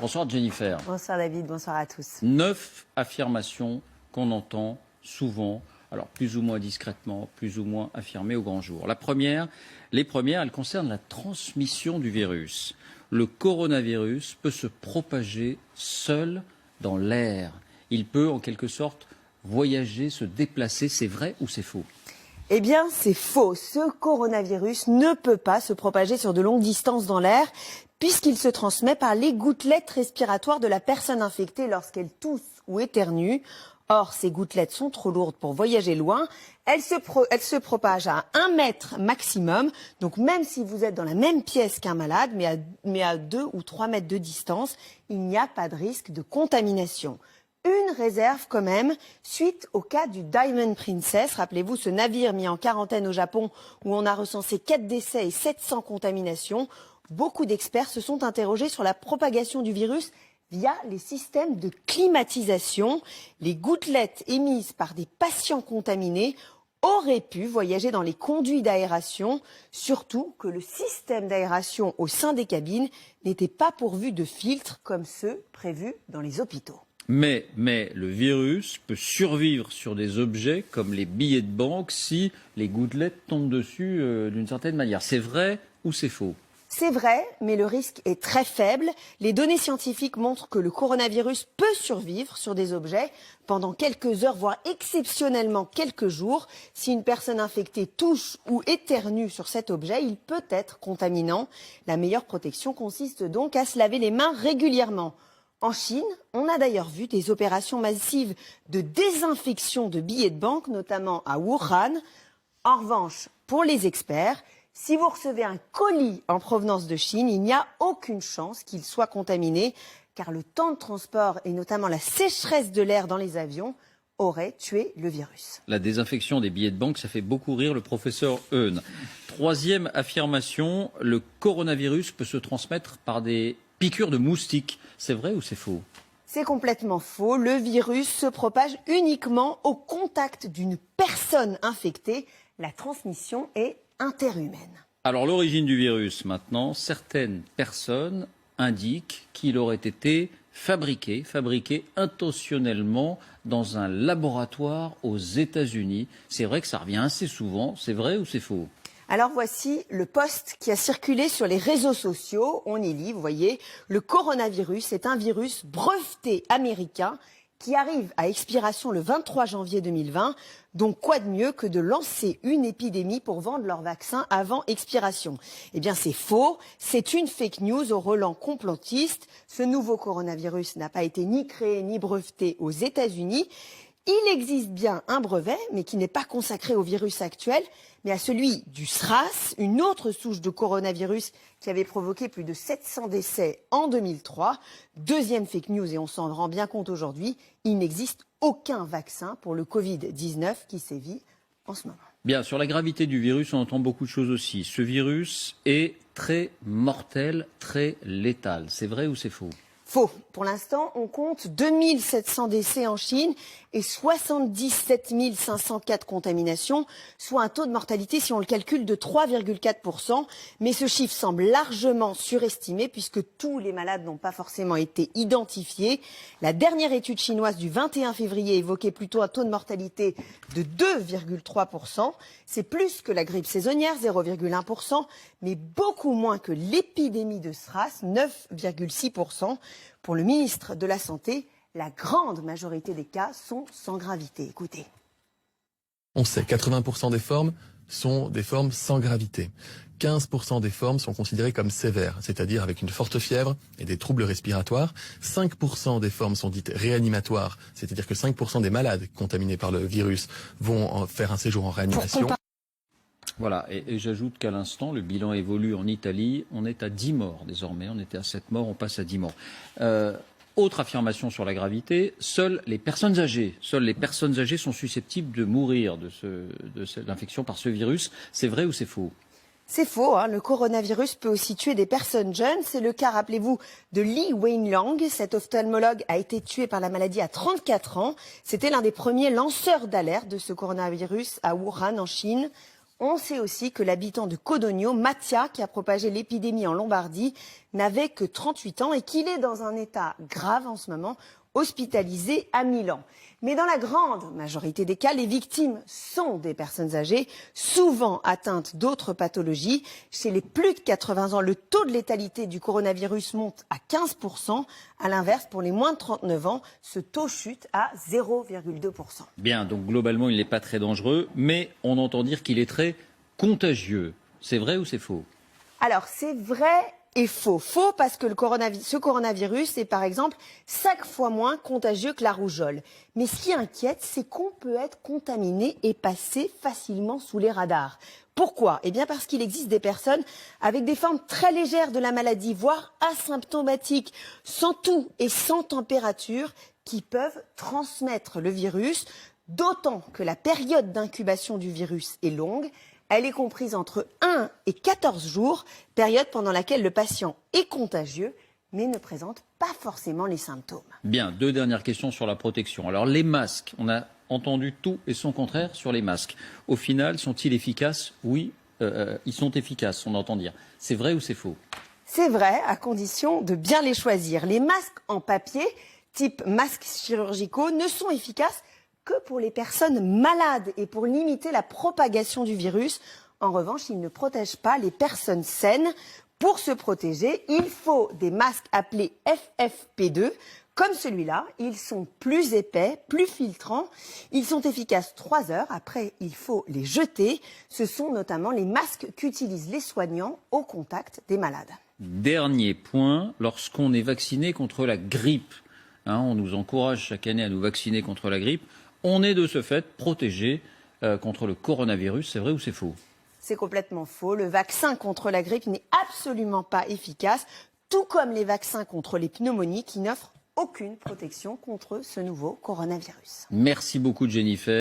Bonsoir Jennifer. Bonsoir David, bonsoir à tous. 9 affirmations qu'on entend souvent, alors plus ou moins discrètement, plus ou moins affirmées au grand jour. Les premières, elles concernent la transmission du virus. Le coronavirus peut se propager seul dans l'air. Il peut en quelque sorte voyager, se déplacer. C'est vrai ou c'est faux ? Eh bien, c'est faux. Ce coronavirus ne peut pas se propager sur de longues distances dans l'air, puisqu'il se transmet par les gouttelettes respiratoires de la personne infectée lorsqu'elle tousse ou éternue. Or, ces gouttelettes sont trop lourdes pour voyager loin. Elles se propagent à 1 mètre maximum. Donc, même si vous êtes dans la même pièce qu'un malade, mais à 2 ou 3 mètres de distance, il n'y a pas de risque de contamination. Une réserve quand même, suite au cas du Diamond Princess. Rappelez-vous, ce navire mis en quarantaine au Japon où on a recensé 4 décès et 700 contaminations. Beaucoup d'experts se sont interrogés sur la propagation du virus via les systèmes de climatisation. Les gouttelettes émises par des patients contaminés auraient pu voyager dans les conduits d'aération, surtout que le système d'aération au sein des cabines n'était pas pourvu de filtres comme ceux prévus dans les hôpitaux. Mais le virus peut survivre sur des objets comme les billets de banque si les gouttelettes tombent dessus d'une certaine manière. C'est vrai ou c'est faux ? C'est vrai, mais le risque est très faible. Les données scientifiques montrent que le coronavirus peut survivre sur des objets pendant quelques heures, voire exceptionnellement quelques jours. Si une personne infectée touche ou éternue sur cet objet, il peut être contaminant. La meilleure protection consiste donc à se laver les mains régulièrement. En Chine, on a d'ailleurs vu des opérations massives de désinfection de billets de banque, notamment à Wuhan. En revanche, pour les experts, si vous recevez un colis en provenance de Chine, il n'y a aucune chance qu'il soit contaminé, car le temps de transport et notamment la sécheresse de l'air dans les avions auraient tué le virus. La désinfection des billets de banque, ça fait beaucoup rire le professeur Eun. Troisième affirmation, le coronavirus peut se transmettre par des piqûres de moustiques. C'est vrai ou c'est faux ? C'est complètement faux. Le virus se propage uniquement au contact d'une personne infectée. La transmission est interhumaine. Alors l'origine du virus maintenant, certaines personnes indiquent qu'il aurait été fabriqué intentionnellement dans un laboratoire aux États-Unis. C'est vrai que ça revient assez souvent. C'est vrai ou c'est faux ? Alors voici le post qui a circulé sur les réseaux sociaux. On y lit, vous voyez, le coronavirus est un virus breveté américain qui arrive à expiration le 23 janvier 2020. Donc quoi de mieux que de lancer une épidémie pour vendre leur vaccin avant expiration ? Eh bien c'est faux, c'est une fake news au relent complotiste. Ce nouveau coronavirus n'a pas été ni créé ni breveté aux États-Unis. Il existe bien un brevet, mais qui n'est pas consacré au virus actuel, mais à celui du SRAS, une autre souche de coronavirus qui avait provoqué plus de 700 décès en 2003. Deuxième fake news, et on s'en rend bien compte aujourd'hui, il n'existe aucun vaccin pour le Covid-19 qui sévit en ce moment. Bien, sur la gravité du virus, on entend beaucoup de choses aussi. Ce virus est très mortel, très létal. C'est vrai ou c'est faux ? Faux. Pour l'instant, on compte 2700 décès en Chine et 77 504 contaminations, soit un taux de mortalité, si on le calcule, de 3,4%. Mais ce chiffre semble largement surestimé puisque tous les malades n'ont pas forcément été identifiés. La dernière étude chinoise du 21 février évoquait plutôt un taux de mortalité de 2,3%. C'est plus que la grippe saisonnière, 0,1%, mais beaucoup moins que l'épidémie de SRAS, 9,6%. Pour le ministre de la Santé, la grande majorité des cas sont sans gravité. Écoutez. On sait, 80% des formes sont des formes sans gravité. 15% des formes sont considérées comme sévères, c'est-à-dire avec une forte fièvre et des troubles respiratoires. 5% des formes sont dites réanimatoires, c'est-à-dire que 5% des malades contaminés par le virus vont faire un séjour en réanimation. Voilà, et j'ajoute qu'à l'instant, le bilan évolue en Italie. On est à 10 morts désormais. On était à 7 morts, on passe à 10 morts. Autre affirmation sur la gravité, seules les personnes âgées sont susceptibles de mourir de l'infection par ce virus. C'est vrai ou c'est faux ? C'est faux, hein. Le coronavirus peut aussi tuer des personnes jeunes. C'est le cas, rappelez-vous, de Li Wenliang. Cet ophtalmologue a été tué par la maladie à 34 ans. C'était l'un des premiers lanceurs d'alerte de ce coronavirus à Wuhan, en Chine. On sait aussi que l'habitant de Codogno, Mattia, qui a propagé l'épidémie en Lombardie, n'avait que 38 ans et qu'il est dans un état grave en ce moment, hospitalisé à Milan. Mais dans la grande majorité des cas, les victimes sont des personnes âgées, souvent atteintes d'autres pathologies. Chez les plus de 80 ans, le taux de létalité du coronavirus monte à 15%. À l'inverse, pour les moins de 39 ans, ce taux chute à 0,2%. Bien, donc globalement, il n'est pas très dangereux, mais on entend dire qu'il est très contagieux. C'est vrai ou c'est faux? Alors, c'est vrai et faux. Faux parce que ce coronavirus est par exemple 5 fois moins contagieux que la rougeole. Mais ce qui inquiète, c'est qu'on peut être contaminé et passer facilement sous les radars. Pourquoi? Eh bien parce qu'il existe des personnes avec des formes très légères de la maladie, voire asymptomatiques, sans toux et sans température, qui peuvent transmettre le virus, d'autant que la période d'incubation du virus est longue. Elle est comprise entre 1 et 14 jours, période pendant laquelle le patient est contagieux, mais ne présente pas forcément les symptômes. Bien, 2 dernières questions sur la protection. Alors les masques, on a entendu tout et son contraire sur les masques. Au final, sont-ils efficaces? Oui, ils sont efficaces, on entend dire. C'est vrai ou c'est faux? C'est vrai, à condition de bien les choisir. Les masques en papier, type masques chirurgicaux, ne sont efficaces que pour les personnes malades et pour limiter la propagation du virus. En revanche, ils ne protègent pas les personnes saines. Pour se protéger, il faut des masques appelés FFP2, comme celui-là. Ils sont plus épais, plus filtrants. Ils sont efficaces 3 heures. Après, il faut les jeter. Ce sont notamment les masques qu'utilisent les soignants au contact des malades. Dernier point, lorsqu'on est vacciné contre la grippe, on nous encourage chaque année à nous vacciner contre la grippe, on est de ce fait protégé contre le coronavirus. C'est vrai ou c'est faux? C'est complètement faux. Le vaccin contre la grippe n'est absolument pas efficace, tout comme les vaccins contre les pneumonies qui n'offrent aucune protection contre ce nouveau coronavirus. Merci beaucoup Jennifer.